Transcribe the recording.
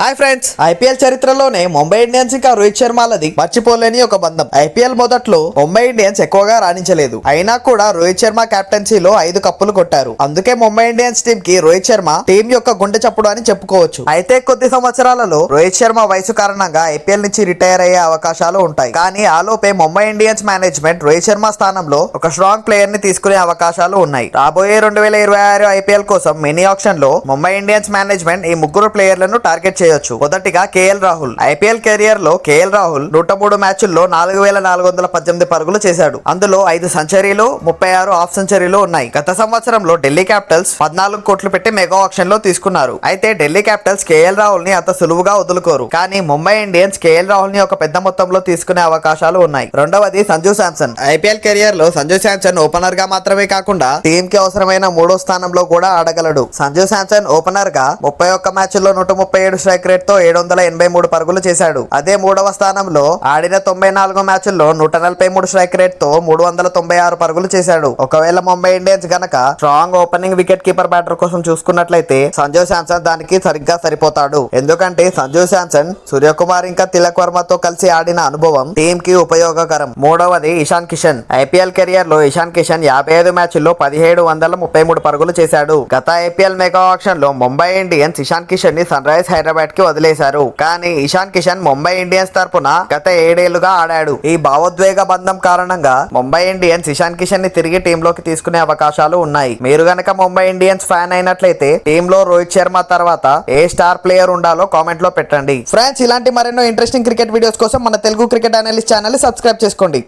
Hi friends, IPL చరిత్రలోనే Mumbai Indians ఇంకా రోహిత్ శర్మలది మర్చిపోలేని ఒక బంధం. ఐపీఎల్ మొదట్లో ముంబై ఇండియన్స్ ఎక్కువగా రాణించలేదు. అయినా కూడా రోహిత్ శర్మ కెప్టెన్సీలో 5 కప్పులు కొట్టారు. అందుకే ముంబై ఇండియన్స్ టీం కి రోహిత్ శర్మ టీం యొక్క గుండె చప్పుడు అని చెప్పుకోవచ్చు. అయితే కొద్ది సంవత్సరాలలో రోహిత్ శర్మ వయసు కారణంగా ఐపీఎల్ నుంచి రిటైర్ అయ్యే అవకాశాలు ఉంటాయి. కానీ ఆలోపే ముంబై ఇండియన్స్ మేనేజ్మెంట్ రోహిత్ శర్మ స్థానంలో ఒక స్ట్రాంగ్ ప్లేయర్ ని తీసుకునే అవకాశాలు ఉన్నాయి. రాబోయే 2026 ఐపీఎల్ కోసం మినీ ఆక్షన్ లో ముంబై ఇండియన్స్ మేనేజ్మెంట్ ఈ ముగ్గురు ప్లేయర్లను టార్గెట్ మొదటిగా కేఎల్ రాహుల్. ఐపీఎల్ కెరియర్ లో కేఎల్ రాహుల్ 103 మ్యాచ్ల్లో 4418 పరుగులు చేశాడు. అందులో 5 సెంచరీలు, 36 హాఫ్ సెంచరీలు ఉన్నాయి. గత సంవత్సరంలో ఢిల్లీ క్యాపిటల్స్ 14 కోట్లు పెట్టి మెగా ఆక్షన్ లో తీసుకున్నారు. అయితే ఢిల్లీ క్యాపిటల్స్ కేఎల్ రాహుల్ ని అంత సులువుగా వదులుకోరు. కానీ ముంబై ఇండియన్స్ కేఎల్ రాహుల్ ని ఒక పెద్ద మొత్తంలో తీసుకునే అవకాశాలు ఉన్నాయి. రెండవది సంజు శాంసన్. ఐపీఎల్ కెరియర్ లో సంజు శాంసన్ ఓపెనర్ గా మాత్రమే కాకుండా టీం కి అవసరమైన 3వ స్థానంలో కూడా ఆడగలడు. సంజు శాంసన్ ఓపెనర్ గా 31 మ్యాచ్ల్లో 137 స్ట్రైక్ రేట్ తో 783 పరుగులు చేశాడు. అదే 3వ స్థానంలో ఆడిన 94 మ్యాచ్ల్లో 143 స్ట్రైక్ రేట్ తో 396 పరుగులు చేశాడు. ఒకవేళ ముంబై ఇండియన్స్ గనక strong opening wicket keeper batter కోసం చూసుకున్నట్లయితే సంజు శాంసన్ దానికి సరిగ్గా సరిపోతాడు. ఎందుకంటే సంజు శాంసన్, సూర్యకుమార్ ఇంకా తిలక్ వర్మతో కలిసి ఆడిన అనుభవం టీం కి ఉపయోగకరం. మూడవది ఇషాన్ కిషన్. ఐపీఎల్ కెరియర్ లో ఇషాన్ కిషన్ 55 మ్యాచ్ల్లో 1733 పరుగులు చేశాడు. గత ఐపీఎల్ మెగా ఆక్షన్ లో ముంబై ఇండియన్స్ ఇషాన్ కిషన్ ని సన్ రైజ్ హైదరాబాద్ కి వదిలేశారు. కానీ ఇషాన్ కిషన్ ముంబై ఇండియన్స్ తరపున గత 7 ఏళ్లుగా ఆడాడు. ఈ భావోద్వేగ బంధం కారణంగా ముంబై ఇండియన్స్ ఇషాన్ కిషన్ ని తిరిగి టీంలోకి తీసుకునే అవకాశాలు ఉన్నాయి. మీరు గనక ముంబై ఇండియన్స్ ఫ్యాన్ అయినట్లయితే టీంలో రోహిత్ శర్మ తర్వాత ఏ స్టార్ ప్లేయర్ ఉండాలో కామెంట్ లో పెట్టండి. ఫ్రెండ్స్, ఇలాంటి మరెన్నో ఇంట్రెస్టింగ్ క్రికెట్ వీడియోస్ కోసం మన తెలుగు క్రికెట్ అనలిస్ట్ ఛానల్ ని సబ్స్క్రైబ్ చేసుకోండి.